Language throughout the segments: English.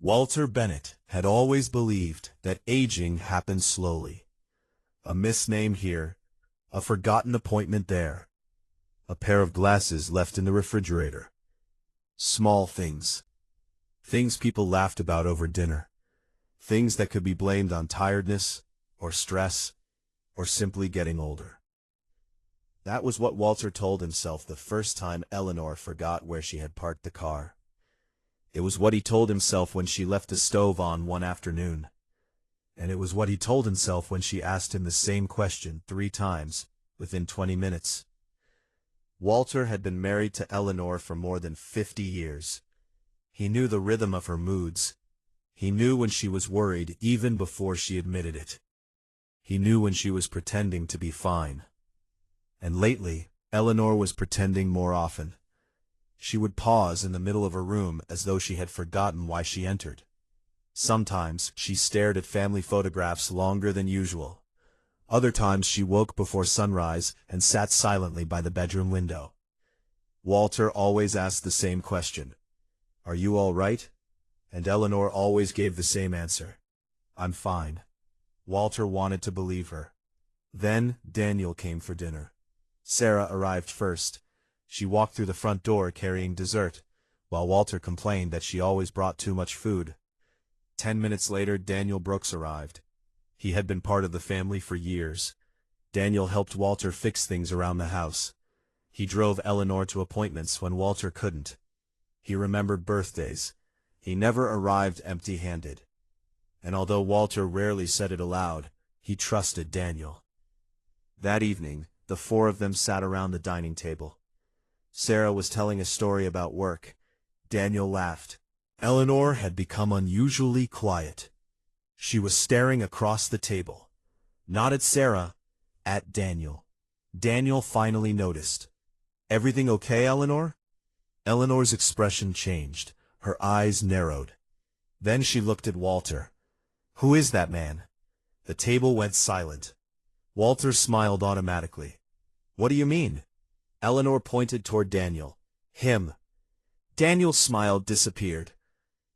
Walter Bennett had always believed that aging happened slowly. A misname here, a forgotten appointment there, a pair of glasses left in the refrigerator. Small things. Things people laughed about over dinner. Things that could be blamed on tiredness, or stress, or simply getting older. That was what Walter told himself the first time Eleanor forgot where she had parked the car. It was what he told himself when she left the stove on one afternoon. And it was what he told himself when she asked him the same question 3 times, within 20 minutes. Walter had been married to Eleanor for more than 50 years. He knew the rhythm of her moods. He knew when she was worried even before she admitted it. He knew when she was pretending to be fine. And lately, Eleanor was pretending more often. She would pause in the middle of her room as though she had forgotten why she entered. Sometimes she stared at family photographs longer than usual. Other times she woke before sunrise and sat silently by the bedroom window. Walter always asked the same question. "Are you all right?" And Eleanor always gave the same answer. "I'm fine." Walter wanted to believe her. Then Daniel came for dinner. Sarah arrived first. She walked through the front door carrying dessert, while Walter complained that she always brought too much food. 10 minutes later, Daniel Brooks arrived. He had been part of the family for years. Daniel helped Walter fix things around the house. He drove Eleanor to appointments when Walter couldn't. He remembered birthdays. He never arrived empty-handed. And although Walter rarely said it aloud, he trusted Daniel. That evening, the 4 of them sat around the dining table. Sarah was telling a story about work. Daniel laughed. Eleanor had become unusually quiet. She was staring across the table. Not at Sarah, at Daniel. Daniel finally noticed. "Everything okay, Eleanor?" Eleanor's expression changed. Her eyes narrowed. Then she looked at Walter. "Who is that man?" The table went silent. Walter smiled automatically. "What do you mean?" Eleanor pointed toward Daniel. "Him." Daniel's smile disappeared.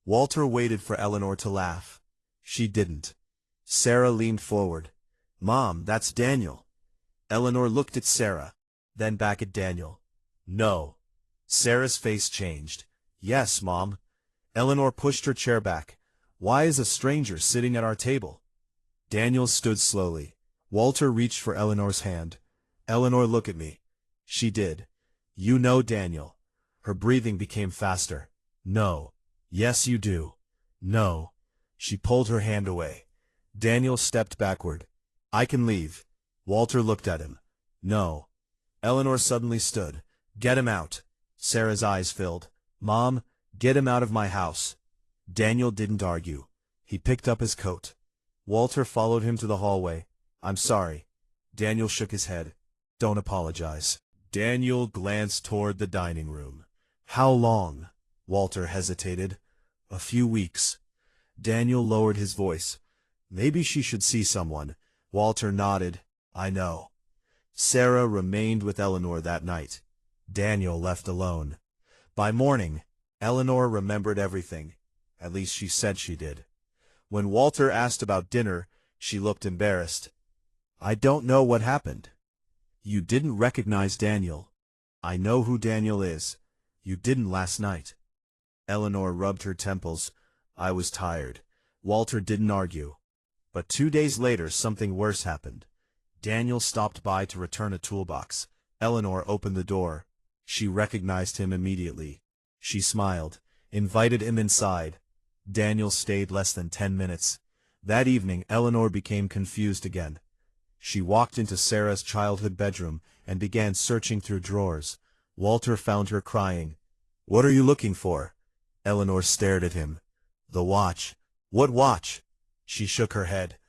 Walter waited for Eleanor to laugh. She didn't. Sarah leaned forward. "Mom, that's Daniel." Eleanor looked at Sarah, then back at Daniel. "No." Sarah's face changed. "Yes, Mom." Eleanor pushed her chair back. "Why is a stranger sitting at our table?" Daniel stood slowly. Walter reached for Eleanor's hand. "Eleanor, look at me." She did. "You know Daniel." Her breathing became faster. "No." "Yes, you do." "No." She pulled her hand away. Daniel stepped backward. "I can leave." Walter looked at him. "No." Eleanor suddenly stood. "Get him out." Sarah's eyes filled. "Mom, get him out of my house." Daniel didn't argue. He picked up his coat. Walter followed him to the hallway. "I'm sorry." Daniel shook his head. "Don't apologize." Daniel glanced toward the dining room. "How long?" Walter hesitated. "A few weeks." Daniel lowered his voice. "Maybe she should see someone." Walter nodded. "I know." Sarah remained with Eleanor that night. Daniel left alone. By morning, Eleanor remembered everything. At least she said she did. When Walter asked about dinner, she looked embarrassed. "I don't know what happened." "You didn't recognize Daniel." "I know who Daniel is." "You didn't last night." Eleanor rubbed her temples. "I was tired." Walter didn't argue. But 2 days later something worse happened. Daniel stopped by to return a toolbox. Eleanor opened the door. She recognized him immediately. She smiled, invited him inside. Daniel stayed less than 10 minutes. That evening Eleanor became confused again. She walked into Sarah's childhood bedroom and began searching through drawers. Walter found her crying. "What are you looking for?" Eleanor stared at him. "The watch." "What watch?" She shook her head.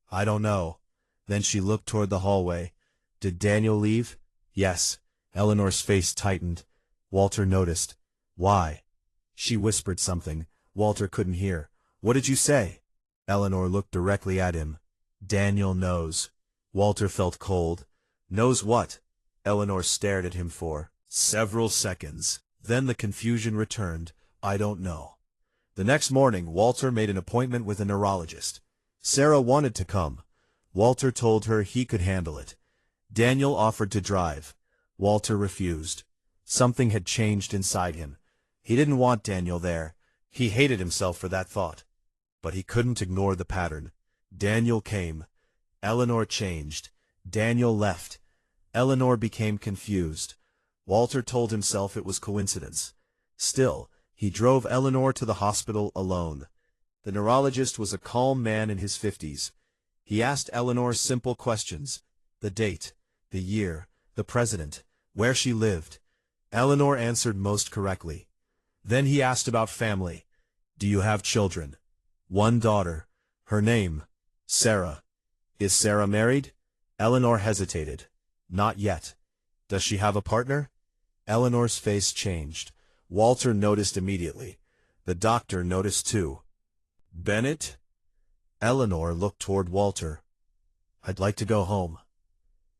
"I don't know." Then she looked toward the hallway. "Did Daniel leave?" "Yes." Eleanor's face tightened. Walter noticed. "Why?" She whispered something. Walter couldn't hear. "What did you say?" Eleanor looked directly at him. "Daniel knows." Walter felt cold. "Knows what?" Eleanor stared at him for several seconds. Then the confusion returned. "I don't know." The next morning, Walter made an appointment with a neurologist. Sarah wanted to come. Walter told her he could handle it. Daniel offered to drive. Walter refused. Something had changed inside him. He didn't want Daniel there. He hated himself for that thought. But he couldn't ignore the pattern. Daniel came. Eleanor changed. Daniel left. Eleanor became confused. Walter told himself it was coincidence. Still, he drove Eleanor to the hospital alone. The neurologist was a calm man in his 50s. He asked Eleanor simple questions: the date, the year, the president, where she lived. Eleanor answered most correctly. Then he asked about family. Do you have children? One daughter. Her name? Sarah. Is Sarah married? Eleanor hesitated. Not yet. Does she have a partner? Eleanor's face changed. Walter noticed immediately. The doctor noticed too. Bennett? Eleanor looked toward Walter. I'd like to go home.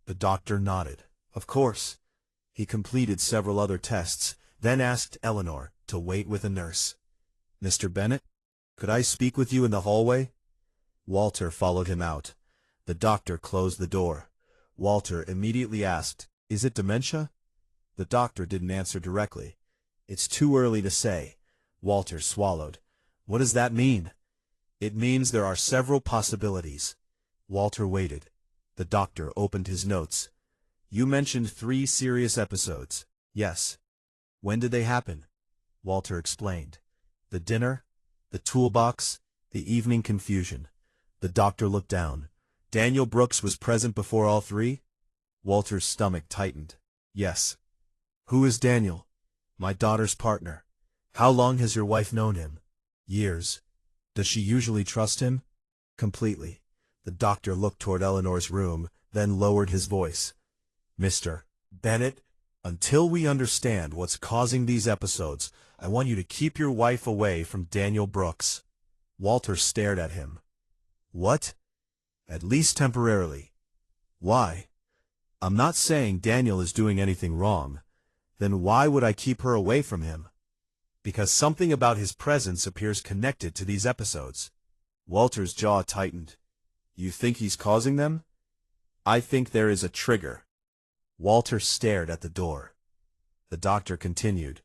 The doctor nodded. Of course. He completed several other tests, then asked Eleanor to wait with a nurse. Mr. Bennett, could I speak with you in the hallway? Walter followed him out. The doctor closed the door. Walter immediately asked, Is it dementia? The doctor didn't answer directly. It's too early to say. Walter swallowed. What does that mean? It means there are several possibilities. Walter waited. The doctor opened his notes. You mentioned 3 serious episodes. Yes. When did they happen? Walter explained. The dinner, the toolbox, the evening confusion. The doctor looked down. Daniel Brooks was present before all 3? Walter's stomach tightened. Yes. Who is Daniel? My daughter's partner. How long has your wife known him? Years. Does she usually trust him? Completely. The doctor looked toward Eleanor's room, then lowered his voice. Mr. Bennett, until we understand what's causing these episodes, I want you to keep your wife away from Daniel Brooks. Walter stared at him. What? At least temporarily. Why? I'm not saying Daniel is doing anything wrong. Then why would I keep her away from him? Because something about his presence appears connected to these episodes. Walter's jaw tightened. You think he's causing them? I think there is a trigger. Walter stared at the door. The doctor continued.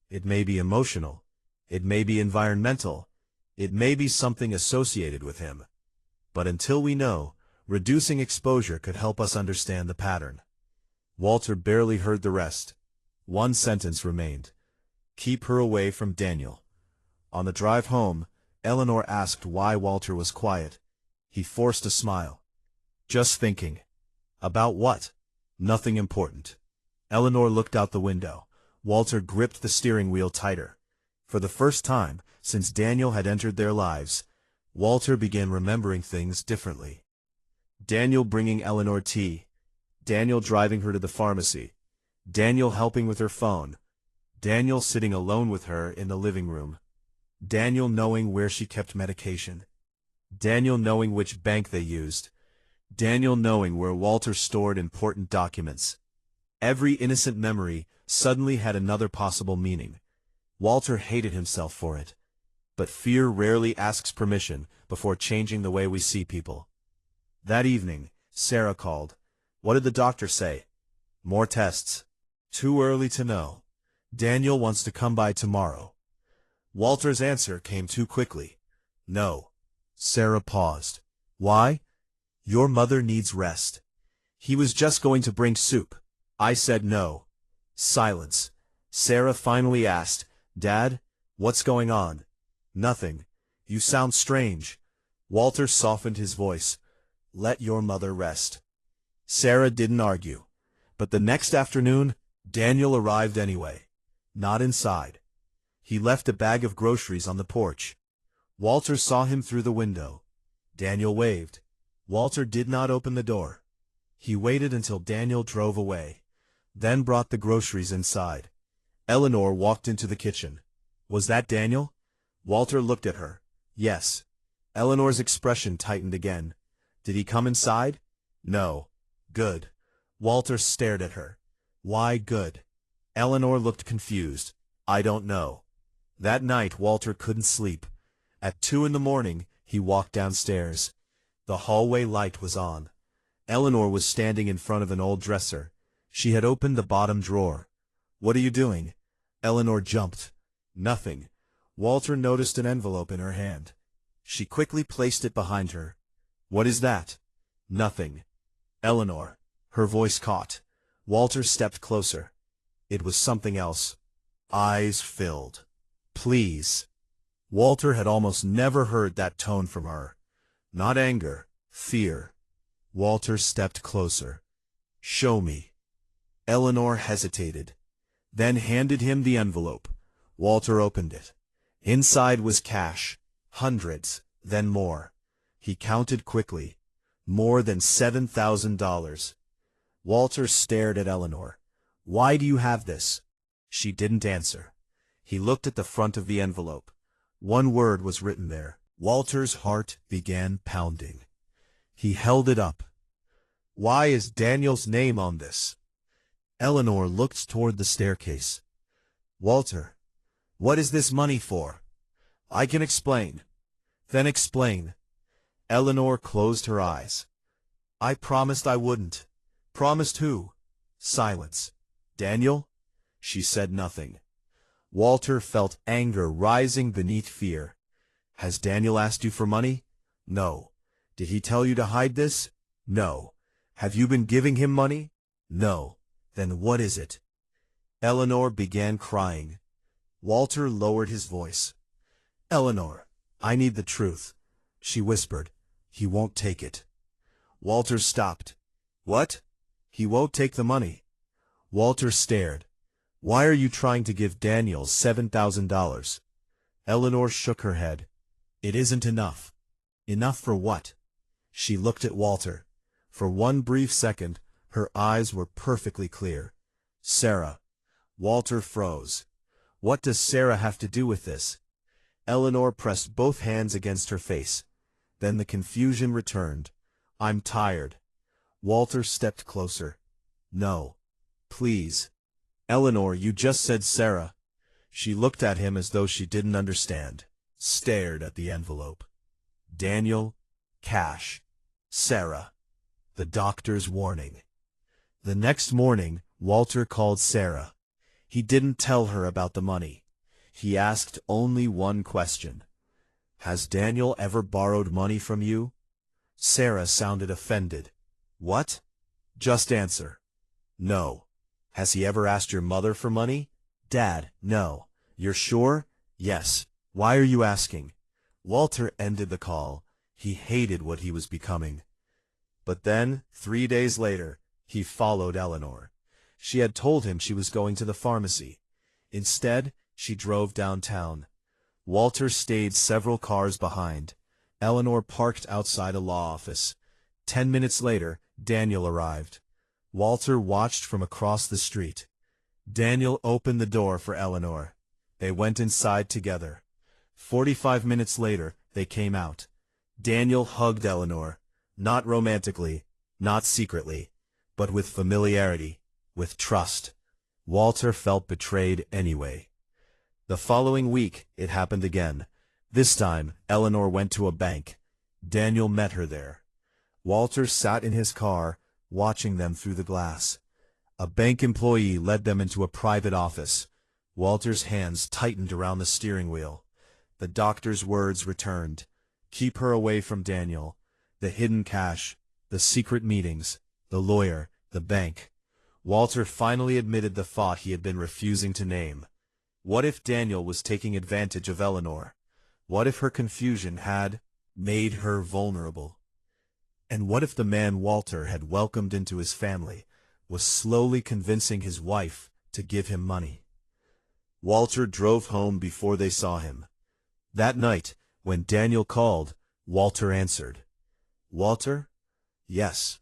It may be emotional. It may be environmental. It may be something associated with him. But until we know, reducing exposure could help us understand the pattern. Walter barely heard the rest. One sentence remained. Keep her away from Daniel. On the drive home, Eleanor asked why Walter was quiet. He forced a smile. Just thinking. About what? Nothing important. Eleanor looked out the window. Walter gripped the steering wheel tighter. For the first time, since Daniel had entered their lives, Walter began remembering things differently. Daniel bringing Eleanor tea. Daniel driving her to the pharmacy. Daniel helping with her phone. Daniel sitting alone with her in the living room. Daniel knowing where she kept medication. Daniel knowing which bank they used. Daniel knowing where Walter stored important documents. Every innocent memory suddenly had another possible meaning. Walter hated himself for it. But fear rarely asks permission before changing the way we see people. That evening, Sarah called. What did the doctor say? More tests. Too early to know. Daniel wants to come by tomorrow. Walter's answer came too quickly. No. Sarah paused. Why? Your mother needs rest. He was just going to bring soup. I said no. Silence. Sarah finally asked, Dad, what's going on? Nothing. You sound strange. Walter softened his voice. Let your mother rest. Sarah didn't argue. But the next afternoon, Daniel arrived anyway. Not inside. He left a bag of groceries on the porch. Walter saw him through the window. Daniel waved. Walter did not open the door. He waited until Daniel drove away, then brought the groceries inside. Eleanor walked into the kitchen. Was that Daniel? Walter looked at her. Yes. Eleanor's expression tightened again. Did he come inside? No. Good. Walter stared at her. Why good? Eleanor looked confused. I don't know. That night Walter couldn't sleep. At 2 in the morning, he walked downstairs. The hallway light was on. Eleanor was standing in front of an old dresser. She had opened the bottom drawer. "What are you doing?" Eleanor jumped. "Nothing." Walter noticed an envelope in her hand. She quickly placed it behind her. "What is that?" "Nothing." "Eleanor." Her voice caught. Walter stepped closer. It was something else. Eyes filled. "Please." Walter had almost never heard that tone from her. Not anger, fear. Walter stepped closer. "Show me." Eleanor hesitated, then handed him the envelope. Walter opened it. Inside was cash. Hundreds, then more. He counted quickly. More than $7,000. Walter stared at Eleanor. "Why do you have this?" She didn't answer. He looked at the front of the envelope. One word was written there. Walter's heart began pounding. He held it up. "Why is Daniel's name on this?" Eleanor looked toward the staircase. "Walter, what is this money for?" "I can explain." "Then explain." Eleanor closed her eyes. "I promised I wouldn't." "Promised who?" Silence. "Daniel?" She said nothing. Walter felt anger rising beneath fear. "Has Daniel asked you for money?" "No." "Did he tell you to hide this?" "No." "Have you been giving him money?" "No." "Then what is it?" Eleanor began crying. Walter lowered his voice. "Eleanor, I need the truth." She whispered. "He won't take it." Walter stopped. "What?" "He won't take the money." Walter stared. "Why are you trying to give Daniel $7,000? Eleanor shook her head. "It isn't enough." "Enough for what?" She looked at Walter. For one brief second, her eyes were perfectly clear. "Sarah." Walter froze. "What does Sarah have to do with this?" Eleanor pressed both hands against her face. Then the confusion returned. "I'm tired." Walter stepped closer. "No. Please." "Eleanor, you just said Sarah." She looked at him as though she didn't understand. Stared at the envelope. Daniel, cash, Sarah. The doctor's warning. The next morning, Walter called Sarah. He didn't tell her about the money. He asked only one question. "Has Daniel ever borrowed money from you?" Sarah sounded offended. "What?" "Just answer." "No." "Has he ever asked your mother for money?" "Dad, no." "You're sure?" "Yes." "Why are you asking?" Walter ended the call. He hated what he was becoming. But then, 3 days later, he followed Eleanor. She had told him she was going to the pharmacy. Instead, she drove downtown. Walter stayed several cars behind. Eleanor parked outside a law office. 10 minutes later, Daniel arrived. Walter watched from across the street. Daniel opened the door for Eleanor. They went inside together. 45 minutes later, they came out. Daniel hugged Eleanor, not romantically, not secretly, but with familiarity, with trust. Walter felt betrayed anyway. The following week, it happened again. This time, Eleanor went to a bank. Daniel met her there. Walter sat in his car, watching them through the glass. A bank employee led them into a private office. Walter's hands tightened around the steering wheel. The doctor's words returned. Keep her away from Daniel. The hidden cash, the secret meetings, the lawyer, the bank. Walter finally admitted the thought he had been refusing to name. What if Daniel was taking advantage of Eleanor? What if her confusion had made her vulnerable? And what if the man Walter had welcomed into his family was slowly convincing his wife to give him money? Walter drove home before they saw him. That night, when Daniel called, Walter answered. "Walter?" "Yes."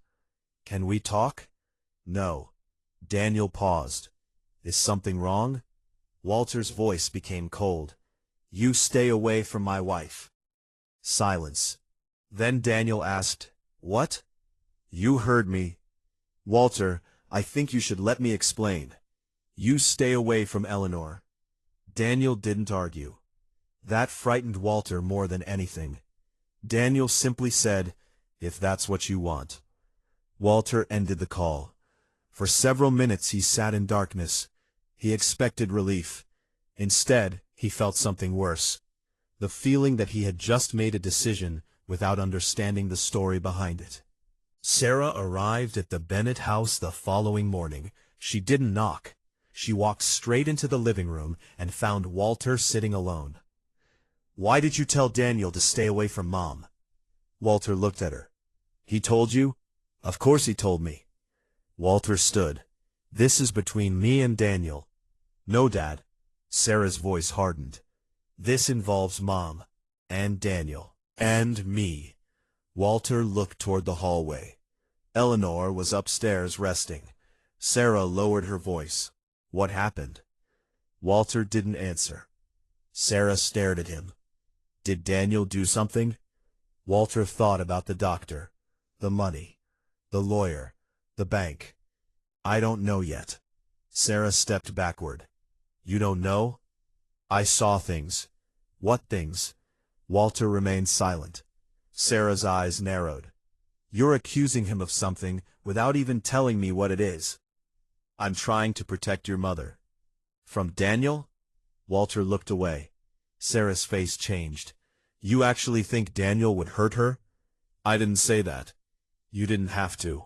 "Can we talk?" "No." Daniel paused. "Is something wrong?" Walter's voice became cold. "You stay away from my wife." Silence. Then Daniel asked, "What?" "You heard me." "Walter, I think you should let me explain." "You stay away from Eleanor." Daniel didn't argue. That frightened Walter more than anything. Daniel simply said, "If that's what you want." Walter ended the call. For several minutes he sat in darkness. He expected relief. Instead, he felt something worse. The feeling that he had just made a decision without understanding the story behind it. Sarah arrived at the Bennett house the following morning. She didn't knock. She walked straight into the living room and found Walter sitting alone. "Why did you tell Daniel to stay away from Mom?" Walter looked at her. "He told you?" "Of course he told me." Walter stood. "This is between me and Daniel." "No, Dad." Sarah's voice hardened. "This involves Mom, and Daniel, and me." Walter looked toward the hallway. Eleanor was upstairs resting. Sarah lowered her voice. "What happened?" Walter didn't answer. Sarah stared at him. "Did Daniel do something?" Walter thought about the doctor, the money, the lawyer, the bank. "I don't know yet." Sarah stepped backward. "You don't know?" "I saw things." "What things?" Walter remained silent. Sarah's eyes narrowed. "You're accusing him of something without even telling me what it is." "I'm trying to protect your mother." "From Daniel?" Walter looked away. Sarah's face changed. "You actually think Daniel would hurt her?" "I didn't say that." "You didn't have to."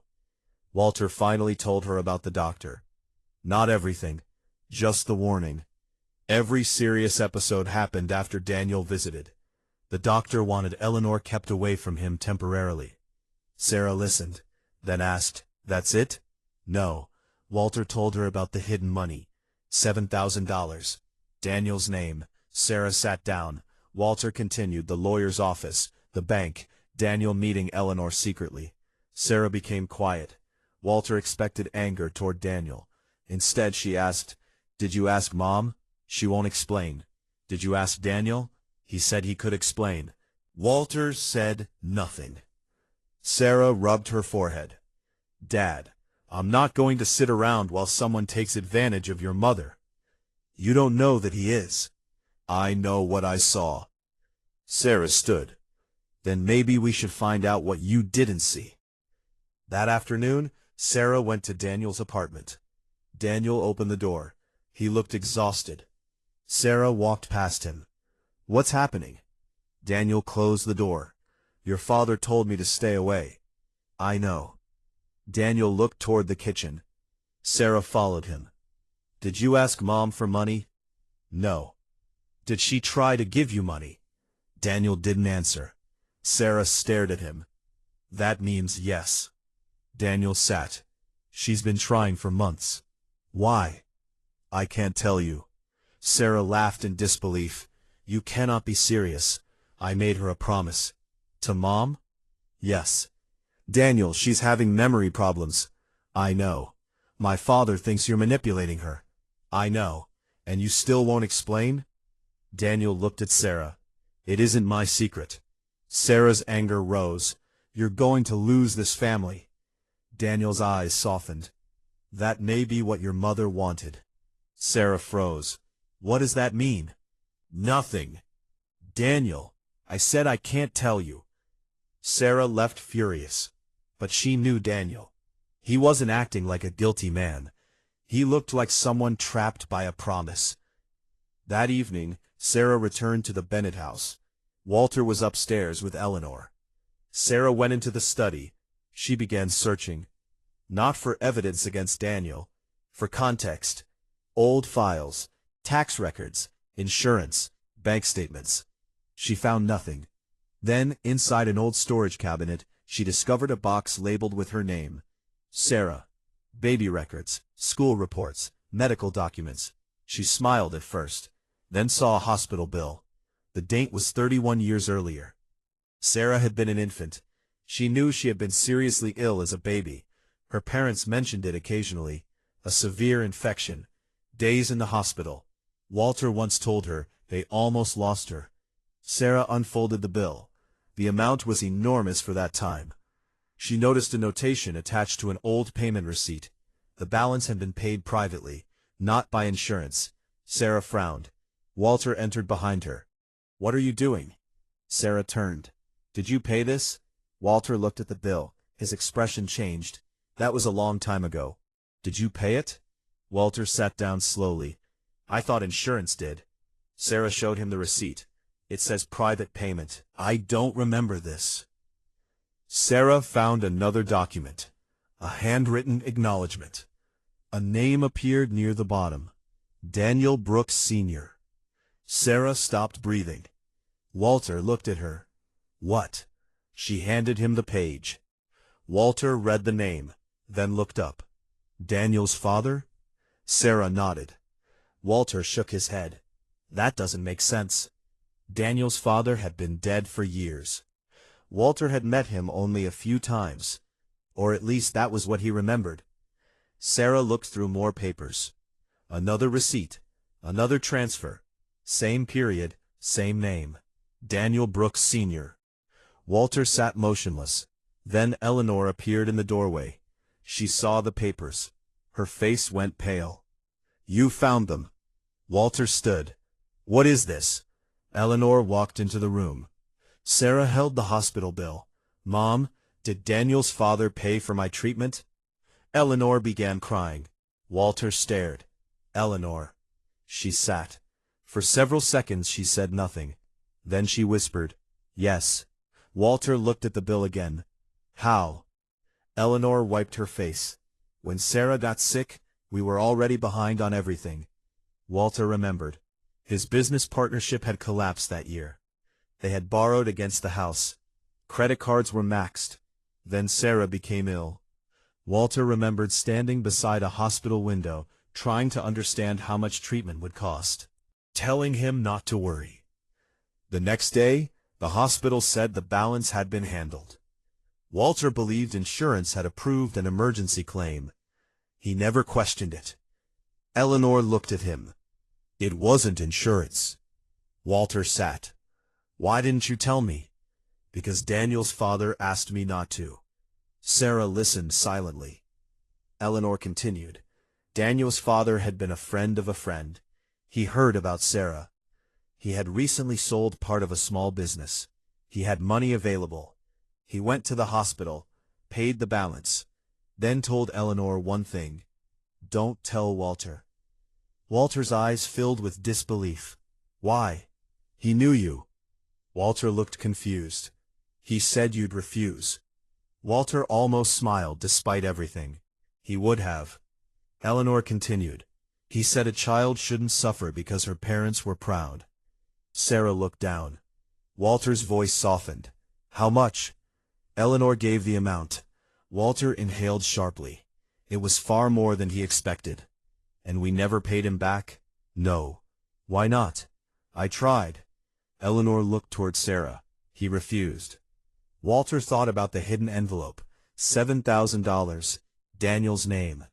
Walter finally told her about the doctor. Not everything, just the warning. Every serious episode happened after Daniel visited. The doctor wanted Eleanor kept away from him temporarily. Sarah listened, then asked, "That's it?" "No." Walter told her about the hidden money. $7,000. Daniel's name. Sarah sat down. Walter continued the lawyer's office, the bank, Daniel meeting Eleanor secretly. Sarah became quiet. Walter expected anger toward Daniel. Instead she asked, "Did you ask Mom?" "She won't explain." "Did you ask Daniel?" "He said he could explain." Walter said nothing. Sarah rubbed her forehead. "Dad, I'm not going to sit around while someone takes advantage of your mother." "You don't know that he is." "I know what I saw." Sarah stood. "Then maybe we should find out what you didn't see." That afternoon, Sarah went to Daniel's apartment. Daniel opened the door. He looked exhausted. Sarah walked past him. "What's happening?" Daniel closed the door. "Your father told me to stay away." "I know." Daniel looked toward the kitchen. Sarah followed him. "Did you ask Mom for money?" "No." "Did she try to give you money?" Daniel didn't answer. Sarah stared at him. "That means yes." Daniel sat. "She's been trying for months." "Why?" "I can't tell you." Sarah laughed in disbelief. "You cannot be serious. I made her a promise." "To Mom?" "Yes." "Daniel, she's having memory problems." "I know." "My father thinks you're manipulating her." "I know. And you still won't explain?" Daniel looked at Sarah. "It isn't my secret." Sarah's anger rose. "You're going to lose this family." Daniel's eyes softened. "That may be what your mother wanted." Sarah froze. "What does that mean?" "Nothing." "Daniel, I said I can't tell you." Sarah left furious. But she knew Daniel. He wasn't acting like a guilty man. He looked like someone trapped by a promise. That evening, Sarah returned to the Bennett house. Walter was upstairs with Eleanor. Sarah went into the study. She began searching. Not for evidence against Daniel. For context. Old files, tax records, insurance, bank statements. She found nothing. Then, inside an old storage cabinet, she discovered a box labeled with her name. Sarah. Baby records, school reports, medical documents. She smiled at first, then saw a hospital bill. The date was 31 years earlier. Sarah had been an infant. She knew she had been seriously ill as a baby. Her parents mentioned it occasionally. A severe infection. Days in the hospital. Walter once told her they almost lost her. Sarah unfolded the bill. The amount was enormous for that time. She noticed a notation attached to an old payment receipt. The balance had been paid privately, not by insurance. Sarah frowned. Walter entered behind her. "What are you doing?" Sarah turned. "Did you pay this?" Walter looked at the bill. His expression changed. "That was a long time ago. Did you pay it?" Walter sat down slowly. "I thought insurance did." Sarah showed him the receipt. "It says private payment." "I don't remember this." Sarah found another document. A handwritten acknowledgement. A name appeared near the bottom. Daniel Brooks, Sr. Sarah stopped breathing. Walter looked at her. "What?" She handed him the page. Walter read the name, then looked up. "Daniel's father?" Sarah nodded. Walter shook his head. "That doesn't make sense." Daniel's father had been dead for years. Walter had met him only a few times, or at least that was what he remembered. Sarah looked through more papers. Another receipt, another transfer, same period, same name. Daniel Brooks, Sr. Walter sat motionless. Then Eleanor appeared in the doorway. She saw the papers. Her face went pale. "You found them." Walter stood. "What is this?" Eleanor walked into the room. Sarah held the hospital bill. "Mom, did Daniel's father pay for my treatment?" Eleanor began crying. Walter stared. "Eleanor." She sat. For several seconds she said nothing. Then she whispered, "Yes." Walter looked at the bill again. "How?" Eleanor wiped her face. "When Sarah got sick, we were already behind on everything." Walter remembered. His business partnership had collapsed that year. They had borrowed against the house. Credit cards were maxed. Then Sarah became ill. Walter remembered standing beside a hospital window, trying to understand how much treatment would cost. Telling him not to worry. The next day, the hospital said the balance had been handled. Walter believed insurance had approved an emergency claim. He never questioned it. Eleanor looked at him. "It wasn't insurance." Walter sat. "Why didn't you tell me?" "Because Daniel's father asked me not to." Sarah listened silently. Eleanor continued. Daniel's father had been a friend of a friend. He heard about Sarah. He had recently sold part of a small business. He had money available. He went to the hospital, paid the balance, then told Eleanor one thing: "Don't tell Walter." Walter's eyes filled with disbelief. "Why?" "He knew you." Walter looked confused. "He said you'd refuse." Walter almost smiled despite everything. He would have. Eleanor continued. "He said a child shouldn't suffer because her parents were proud." Sarah looked down. Walter's voice softened. "How much?" Eleanor gave the amount. Walter inhaled sharply. It was far more than he expected. "And we never paid him back?" "No." "Why not?" "I tried." Eleanor looked toward Sarah. "He refused." Walter thought about the hidden envelope. $7,000. Daniel's name.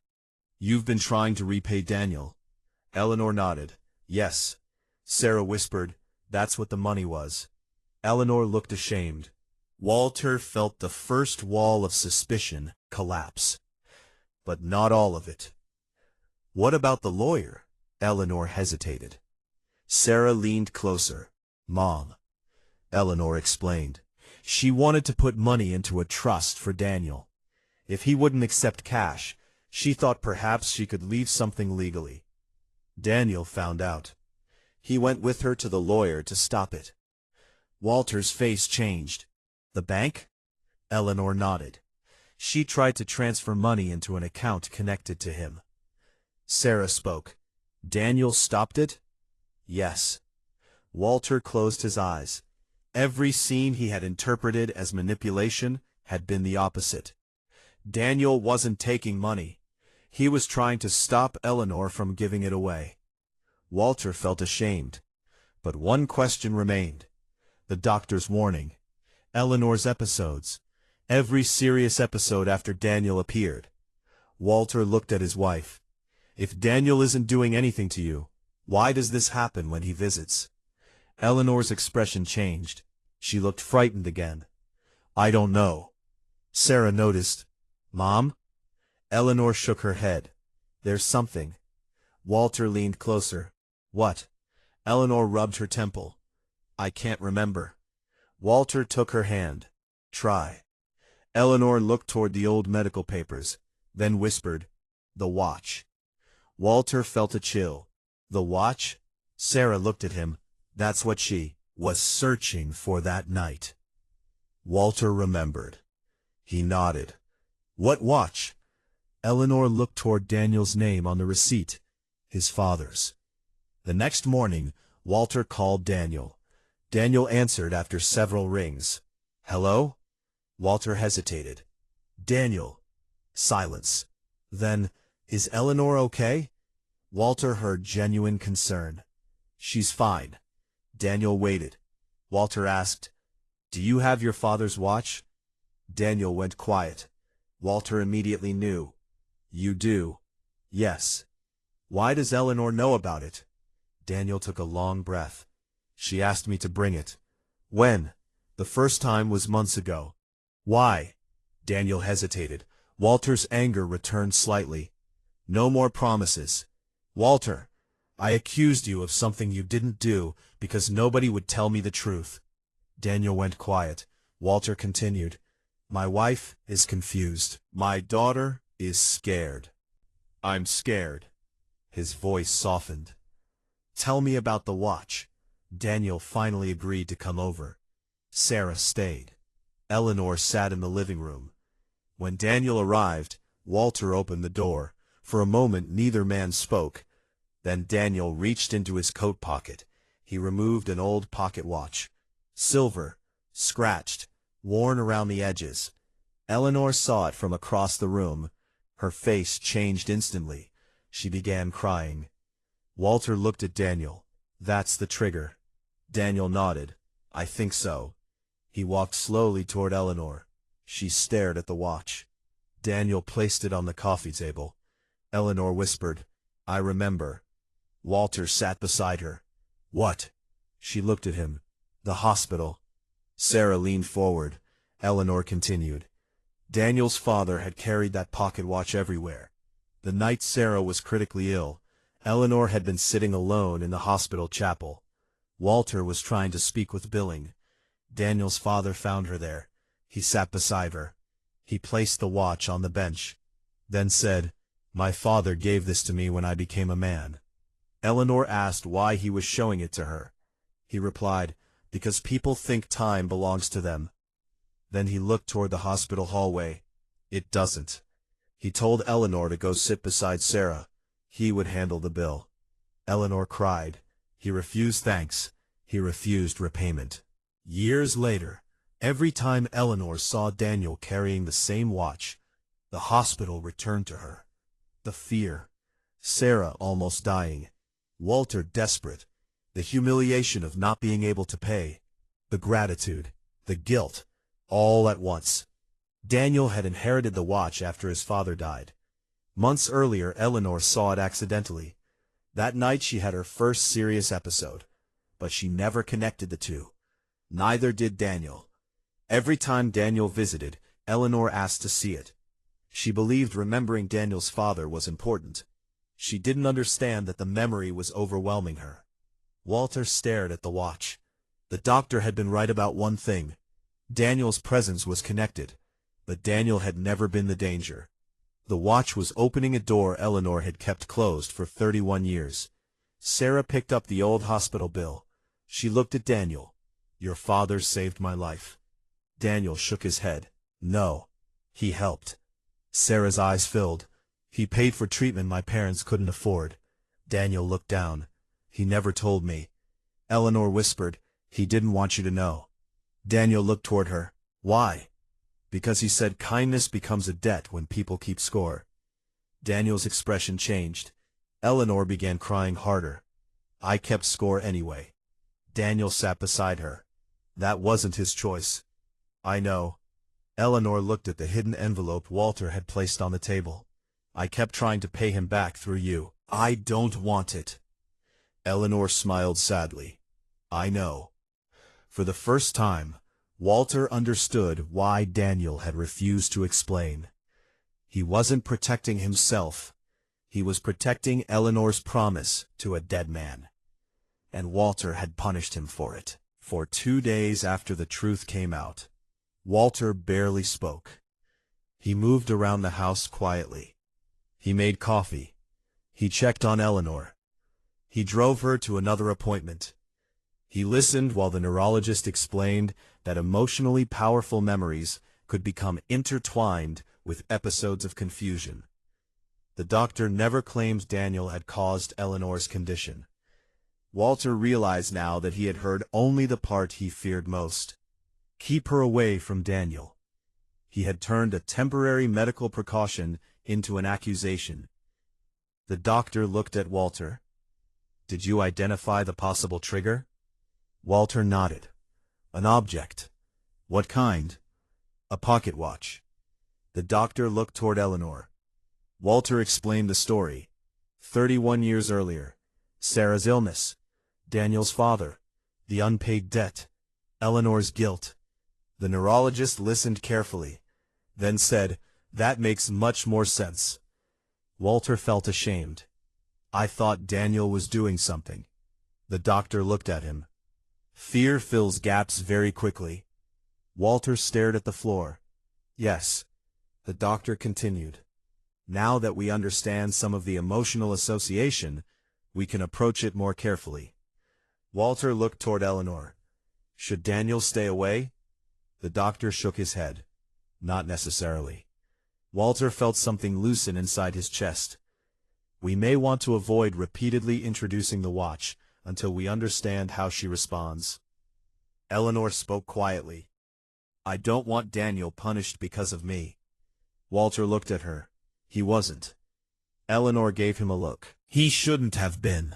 "You've been trying to repay Daniel?" Eleanor nodded. "Yes." Sarah whispered, "That's what the money was." Eleanor looked ashamed. Walter felt the first wall of suspicion collapse. But not all of it. "What about the lawyer?" Eleanor hesitated. Sarah leaned closer. "Mom," Eleanor explained. "She wanted to put money into a trust for Daniel. If he wouldn't accept cash, she thought perhaps she could leave something legally. Daniel found out. He went with her to the lawyer to stop it." Walter's face changed. "The bank?" Eleanor nodded. "She tried to transfer money into an account connected to him." Sarah spoke. "Daniel stopped it?" "Yes." Walter closed his eyes. Every scene he had interpreted as manipulation had been the opposite. Daniel wasn't taking money. He was trying to stop Eleanor from giving it away. Walter felt ashamed. But one question remained. The doctor's warning. Eleanor's episodes. Every serious episode after Daniel appeared. Walter looked at his wife. "If Daniel isn't doing anything to you, why does this happen when he visits?" Eleanor's expression changed. She looked frightened again. "I don't know." Sarah noticed. "Mom?" Eleanor shook her head. "There's something." Walter leaned closer. "What?" Eleanor rubbed her temple. I can't remember. Walter took her hand. Try. Eleanor looked toward the old medical papers, then whispered, the watch. Walter felt a chill. The watch? Sarah looked at him. That's what she was searching for that night. Walter remembered. He nodded. What watch? Eleanor looked toward Daniel's name on the receipt. His father's. The next morning, Walter called Daniel. Daniel answered after several rings. Hello? Walter hesitated. Daniel. Silence. Then, is Eleanor okay? Walter heard genuine concern. She's fine. Daniel waited. Walter asked, Do you have your father's watch? Daniel went quiet. Walter immediately knew. You do? Yes. Why does Eleanor know about it? Daniel took a long breath. She asked me to bring it. When? The first time was months ago. Why? Daniel hesitated. Walter's anger returned slightly. No more promises. Walter, I accused you of something you didn't do because nobody would tell me the truth. Daniel went quiet. Walter continued. My wife is confused. My daughter is scared. I'm scared. His voice softened. Tell me about the watch. Daniel finally agreed to come over. Sarah stayed. Eleanor sat in the living room. When Daniel arrived, Walter opened the door. For a moment neither man spoke. Then Daniel reached into his coat pocket. He removed an old pocket watch. Silver, scratched, worn around the edges. Eleanor saw it from across the room. Her face changed instantly. She began crying. Walter looked at Daniel. That's the trigger. Daniel nodded. I think so. He walked slowly toward Eleanor. She stared at the watch. Daniel placed it on the coffee table. Eleanor whispered, I remember. Walter sat beside her. What? She looked at him. The hospital. Sarah leaned forward. Eleanor continued. Daniel's father had carried that pocket watch everywhere. The night Sarah was critically ill, Eleanor had been sitting alone in the hospital chapel. Walter was trying to speak with Billing. Daniel's father found her there. He sat beside her. He placed the watch on the bench, then said, My father gave this to me when I became a man. Eleanor asked why he was showing it to her. He replied, Because people think time belongs to them. Then he looked toward the hospital hallway. It doesn't. He told Eleanor to go sit beside Sarah. He would handle the bill. Eleanor cried. He refused thanks. He refused repayment. Years later, every time Eleanor saw Daniel carrying the same watch, the hospital returned to her. The fear. Sarah almost dying. Walter desperate. The humiliation of not being able to pay. The gratitude. The guilt. All at once. Daniel had inherited the watch after his father died. Months earlier, Eleanor saw it accidentally. That night she had her first serious episode. But she never connected the two. Neither did Daniel. Every time Daniel visited, Eleanor asked to see it. She believed remembering Daniel's father was important. She didn't understand that the memory was overwhelming her. Walter stared at the watch. The doctor had been right about one thing. Daniel's presence was connected, but Daniel had never been the danger. The watch was opening a door Eleanor had kept closed for 31 years. Sarah picked up the old hospital bill. She looked at Daniel. Your father saved my life. Daniel shook his head. No. He helped. Sarah's eyes filled. He paid for treatment my parents couldn't afford. Daniel looked down. He never told me. Eleanor whispered, He didn't want you to know. Daniel looked toward her. Why? Because he said kindness becomes a debt when people keep score. Daniel's expression changed. Eleanor began crying harder. I kept score anyway. Daniel sat beside her. That wasn't his choice. I know. Eleanor looked at the hidden envelope Walter had placed on the table. I kept trying to pay him back through you. I don't want it. Eleanor smiled sadly. I know. For the first time, Walter understood why Daniel had refused to explain. He wasn't protecting himself. He was protecting Eleanor's promise to a dead man. and Walter had punished him for it. For 2 days after the truth came out, Walter barely spoke. He moved around the house quietly. He made coffee. He checked on Eleanor. He drove her to another appointment. He listened while the neurologist explained that emotionally powerful memories could become intertwined with episodes of confusion. The doctor never claimed Daniel had caused Eleanor's condition. Walter realized now that he had heard only the part he feared most. Keep her away from Daniel. He had turned a temporary medical precaution into an accusation. The doctor looked at Walter. Did you identify the possible trigger? Walter nodded. An object. What kind? A pocket watch. The doctor looked toward Eleanor. Walter explained the story. 31 years earlier. Sarah's illness. Daniel's father. The unpaid debt. Eleanor's guilt. The neurologist listened carefully, then said, "That makes much more sense." Walter felt ashamed. "I thought Daniel was doing something." The doctor looked at him. Fear fills gaps very quickly. Walter stared at the floor. "Yes," the doctor continued. "Now that we understand some of the emotional association, we can approach it more carefully." Walter looked toward Eleanor. "Should Daniel stay away?" The doctor shook his head. "Not necessarily." Walter felt something loosen inside his chest. "We may want to avoid repeatedly introducing the watch until we understand how she responds." Eleanor spoke quietly. "I don't want Daniel punished because of me." Walter looked at her. He wasn't. Eleanor gave him a look. He shouldn't have been.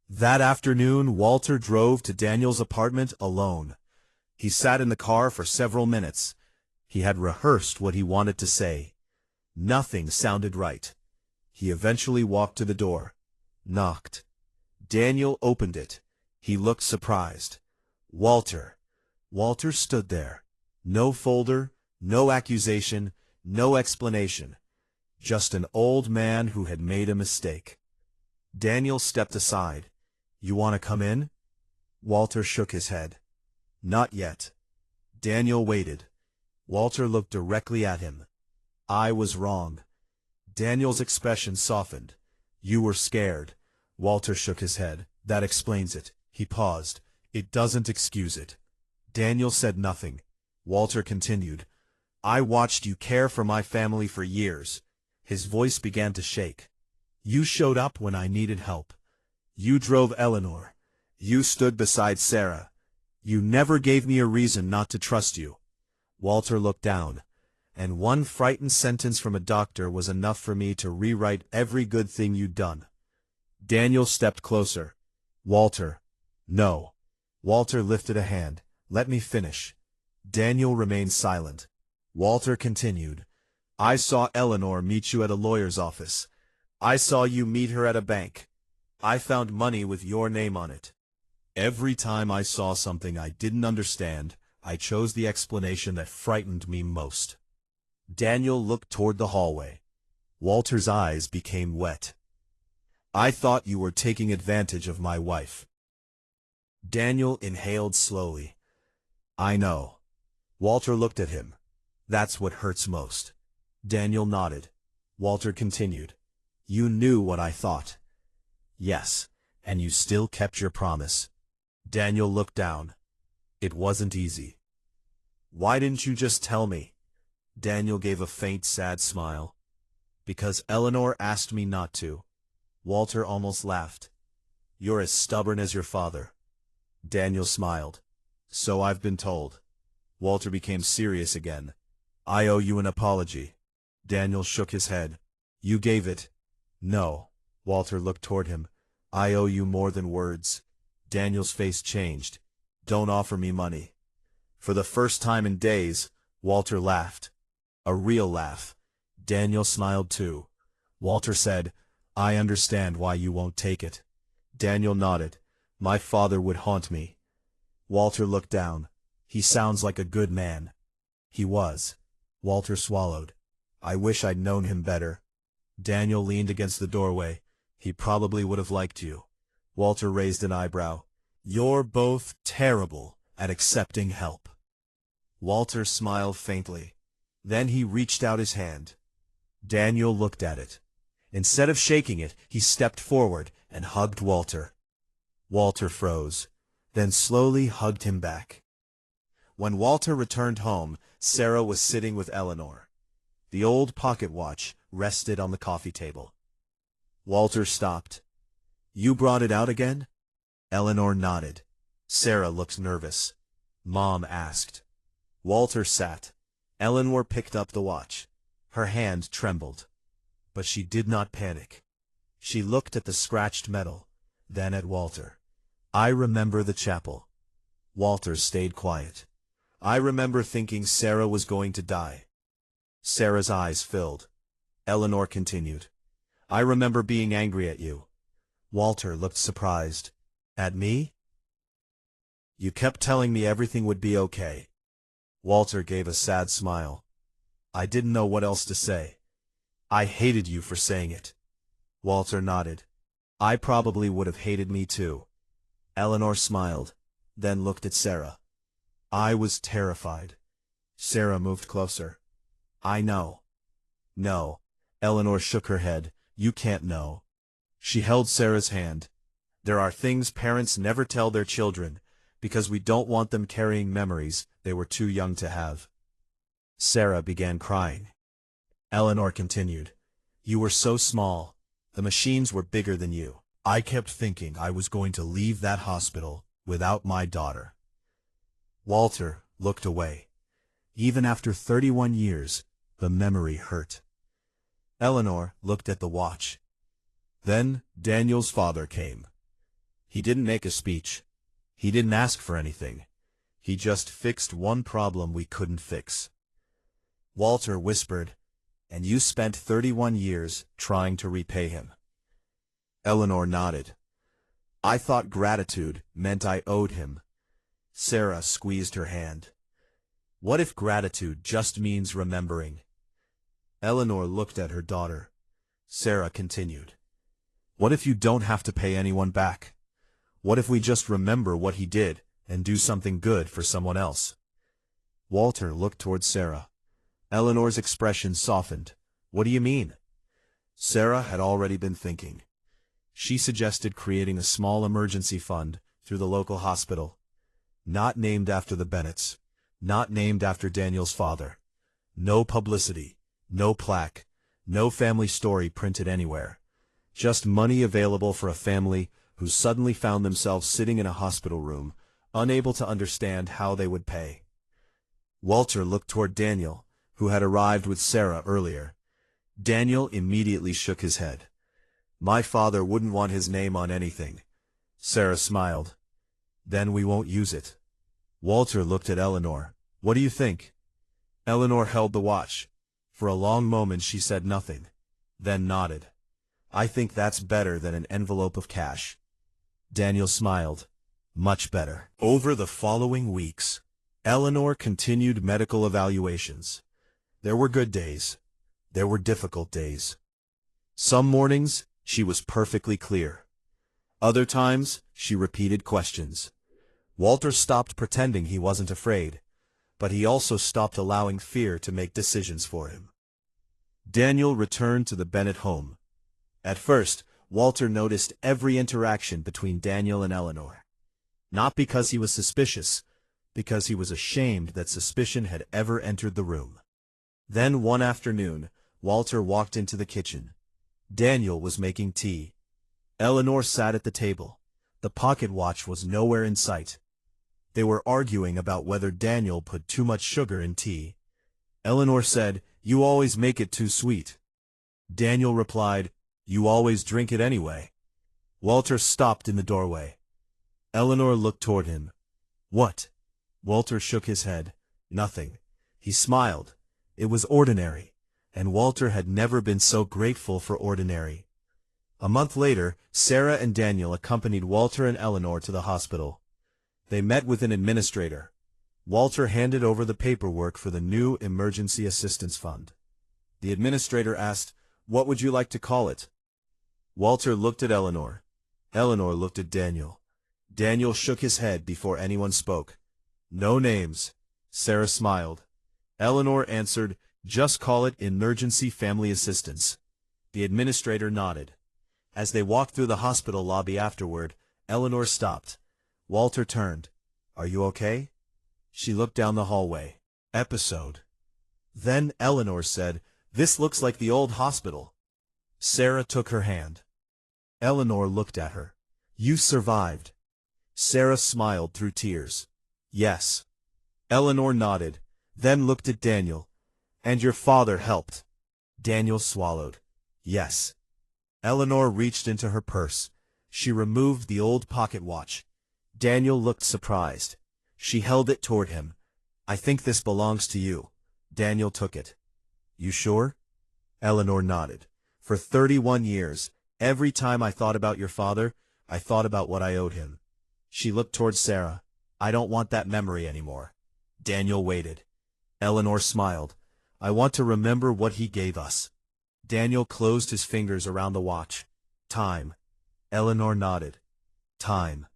That afternoon, Walter drove to Daniel's apartment alone. He sat in the car for several minutes. He had rehearsed what he wanted to say. Nothing sounded right. He eventually walked to the door. Knocked. Daniel opened it. He looked surprised. Walter. Walter stood there. No folder, no accusation, no explanation. Just an old man who had made a mistake. Daniel stepped aside. "You want to come in?" Walter shook his head. "Not yet." Daniel waited. Walter looked directly at him. "I was wrong." Daniel's expression softened. "You were scared." Walter shook his head. "That explains it." He paused. "It doesn't excuse it." Daniel said nothing. Walter continued. "I watched you care for my family for years." His voice began to shake. "You showed up when I needed help. You drove Eleanor. You stood beside Sarah. You never gave me a reason not to trust you." Walter looked down. "And one frightened sentence from a doctor was enough for me to rewrite every good thing you'd done." Daniel stepped closer. "Walter." "No." Walter lifted a hand. "Let me finish." Daniel remained silent. Walter continued. "I saw Eleanor meet you at a lawyer's office. I saw you meet her at a bank. I found money with your name on it. Every time I saw something I didn't understand, I chose the explanation that frightened me most." Daniel looked toward the hallway. Walter's eyes became wet. "I thought you were taking advantage of my wife." Daniel inhaled slowly. "I know." Walter looked at him. "That's what hurts most." Daniel nodded. Walter continued. "You knew what I thought." "Yes, and you still kept your promise." Daniel looked down. "It wasn't easy." "Why didn't you just tell me?" Daniel gave a faint, sad smile. "Because Eleanor asked me not to." Walter almost laughed. "You're as stubborn as your father." Daniel smiled. "So I've been told." Walter became serious again. "I owe you an apology." Daniel shook his head. "You gave it." "No." Walter looked toward him. "I owe you more than words." Daniel's face changed. "Don't offer me money." For the first time in days, Walter laughed. A real laugh. Daniel smiled too. Walter said, "I understand why you won't take it." Daniel nodded. "My father would haunt me." Walter looked down. "He sounds like a good man." He was. Walter swallowed. "I wish I'd known him better." Daniel leaned against the doorway. "He probably would have liked you." Walter raised an eyebrow. You're both terrible at accepting help. Walter smiled faintly. Then he reached out his hand. Daniel looked at it. Instead of shaking it, he stepped forward and hugged Walter. Walter froze, then slowly hugged him back. When Walter returned home, Sarah was sitting with Eleanor. The old pocket watch rested on the coffee table. Walter stopped. "You brought it out again?" Eleanor nodded. Sarah looked nervous. Mom asked. Walter sat. Eleanor picked up the watch. Her hand trembled. But she did not panic. She looked at the scratched metal, then at Walter. "I remember the chapel." Walter stayed quiet. "I remember thinking Sarah was going to die." Sarah's eyes filled. Eleanor continued. "I remember being angry at you." Walter looked surprised. "At me?" "You kept telling me everything would be okay." Walter gave a sad smile. "I didn't know what else to say. I hated you for saying it." Walter nodded. "I probably would have hated me too." Eleanor smiled, then looked at Sarah. "I was terrified." Sarah moved closer. "I know." "No." Eleanor shook her head. "You can't know." She held Sarah's hand. "There are things parents never tell their children, because we don't want them carrying memories they were too young to have." Sarah began crying. Eleanor continued. "You were so small. The machines were bigger than you. I kept thinking I was going to leave that hospital without my daughter." Walter looked away. Even after 31 years, the memory hurt. Eleanor looked at the watch. Then Daniel's father came. He didn't make a speech. He didn't ask for anything. He just fixed one problem we couldn't fix. Walter whispered, "And you spent 31 years trying to repay him." Eleanor nodded. "I thought gratitude meant I owed him." Sarah squeezed her hand. "What if gratitude just means remembering?" Eleanor looked at her daughter. Sarah continued. "What if you don't have to pay anyone back? What if we just remember what he did and do something good for someone else?" Walter looked toward Sarah. Eleanor's expression softened. "What do you mean?" Sarah had already been thinking. She suggested creating a small emergency fund through the local hospital. Not named after the Bennetts. Not named after Daniel's father. No publicity. No plaque. No family story printed anywhere. Just money available for a family who suddenly found themselves sitting in a hospital room, unable to understand how they would pay. Walter looked toward Daniel, who had arrived with Sarah earlier. Daniel immediately shook his head. "My father wouldn't want his name on anything." Sarah smiled. "Then we won't use it." Walter looked at Eleanor. "What do you think?" Eleanor held the watch. For a long moment she said nothing, then nodded. "I think that's better than an envelope of cash." Daniel smiled. "Much better." Over the following weeks, Eleanor continued medical evaluations. There were good days. There were difficult days. Some mornings, she was perfectly clear. Other times, she repeated questions. Walter stopped pretending he wasn't afraid, but he also stopped allowing fear to make decisions for him. Daniel returned to the Bennett home. At first, Walter noticed every interaction between Daniel and Eleanor. Not because he was suspicious, because he was ashamed that suspicion had ever entered the room. Then one afternoon, Walter walked into the kitchen. Daniel was making tea. Eleanor sat at the table. The pocket watch was nowhere in sight. They were arguing about whether Daniel put too much sugar in tea. Eleanor said, "You always make it too sweet." Daniel replied, "You always drink it anyway." Walter stopped in the doorway. Eleanor looked toward him. "What?" Walter shook his head. "Nothing." He smiled. It was ordinary, and Walter had never been so grateful for ordinary. A month later, Sarah and Daniel accompanied Walter and Eleanor to the hospital. They met with an administrator. Walter handed over the paperwork for the new Emergency Assistance Fund. The administrator asked, "What would you like to call it?" Walter looked at Eleanor. Eleanor looked at Daniel. Daniel shook his head before anyone spoke. No names. Sarah smiled. Eleanor answered, just call it emergency family assistance. The administrator nodded. As they walked through the hospital lobby afterward, Eleanor stopped. Walter turned. Are you okay? She looked down the hallway. Episode. Then Eleanor said, this looks like the old hospital. Sarah took her hand. Eleanor looked at her. You survived. Sarah smiled through tears. Yes. Eleanor nodded, then looked at Daniel. And your father helped. Daniel swallowed. Yes. Eleanor reached into her purse. She removed the old pocket watch. Daniel looked surprised. She held it toward him. I think this belongs to you. Daniel took it. You sure? Eleanor nodded. For 31 years, every time I thought about your father, I thought about what I owed him. She looked toward Sarah. I don't want that memory anymore. Daniel waited. Eleanor smiled. I want to remember what he gave us. Daniel closed his fingers around the watch. Time. Eleanor nodded. Time.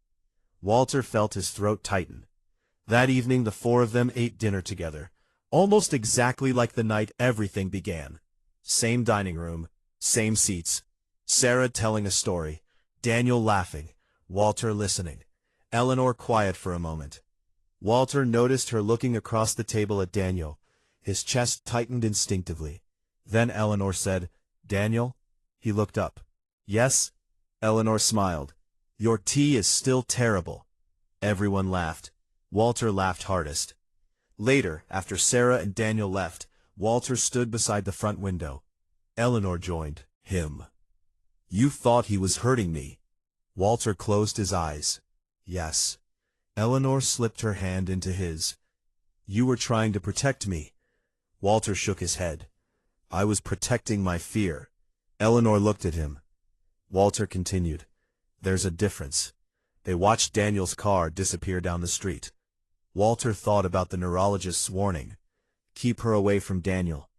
Walter felt his throat tighten. That evening the four of them ate dinner together, almost exactly like the night everything began. Same dining room, same seats. Sarah telling a story, Daniel laughing, Walter listening, Eleanor quiet for a moment. Walter noticed her looking across the table at Daniel. His chest tightened instinctively. Then Eleanor said, Daniel? He looked up. Yes? Eleanor smiled. Your tea is still terrible. Everyone laughed. Walter laughed hardest. Later, after Sarah and Daniel left, Walter stood beside the front window. Eleanor joined him. You thought he was hurting me. Walter closed his eyes. Yes. Eleanor slipped her hand into his. You were trying to protect me. Walter shook his head. I was protecting my fear. Eleanor looked at him. Walter continued. There's a difference. They watched Daniel's car disappear down the street. Walter thought about the neurologist's warning. Keep her away from Daniel.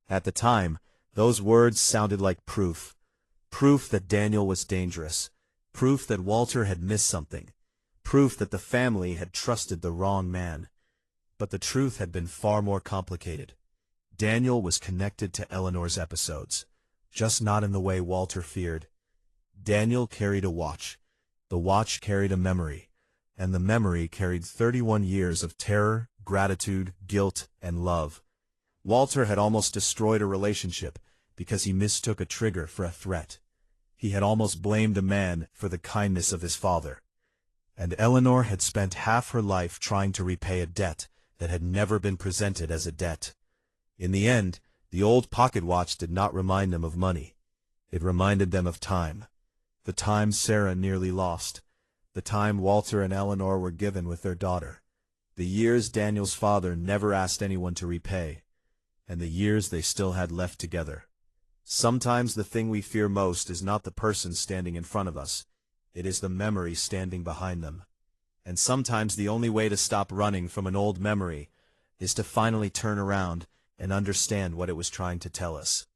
At the time, those words sounded like proof. Proof that Daniel was dangerous. Proof that Walter had missed something. Proof that the family had trusted the wrong man. But the truth had been far more complicated. Daniel was connected to Eleanor's episodes, just not in the way Walter feared. Daniel carried a watch. The watch carried a memory, and the memory carried 31 years of terror, gratitude, guilt, and love. Walter had almost destroyed a relationship because he mistook a trigger for a threat. He had almost blamed a man for the kindness of his father. And Eleanor had spent half her life trying to repay a debt that had never been presented as a debt. In the end, the old pocket watch did not remind them of money. It reminded them of time. The time Sarah nearly lost. The time Walter and Eleanor were given with their daughter. The years Daniel's father never asked anyone to repay. And the years they still had left together. Sometimes the thing we fear most is not the person standing in front of us. It is the memory standing behind them. And sometimes the only way to stop running from an old memory is to finally turn around and understand what it was trying to tell us.